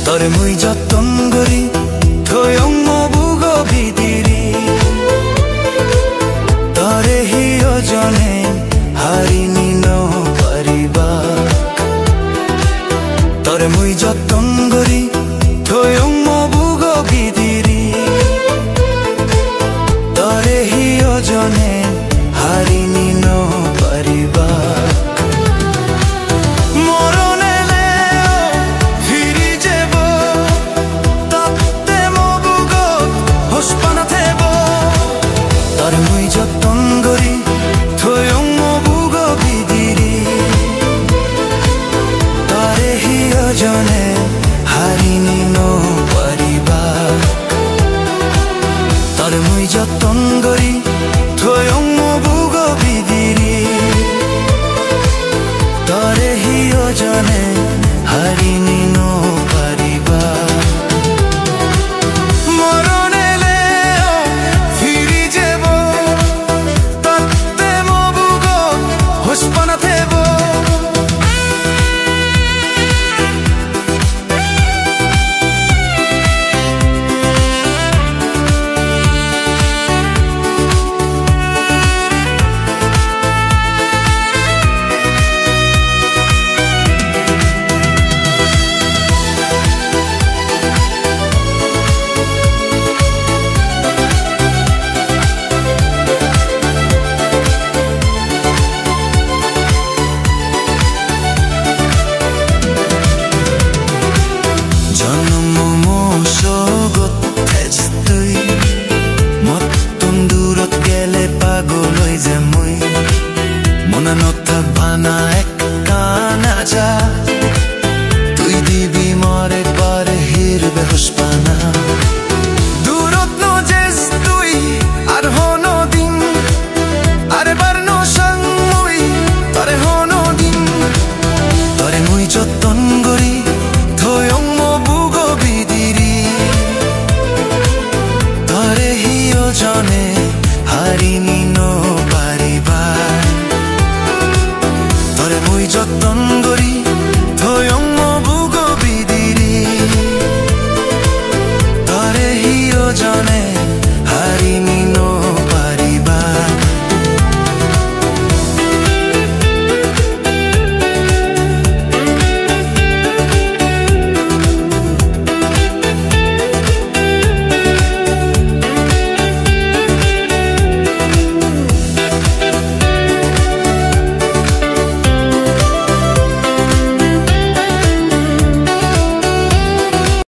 তরে মুই যতন করি থয়ং মবুগ ভিদিরি তরে হিয় জনে হারিনি ন পারিবা তরে মুই যতন করি থয়ং মবুগ ভিদিরি তরে হিয় জনে হারিনি ন পারিবা জনে হারিনি ন পারিবা তরে মুই যতন করি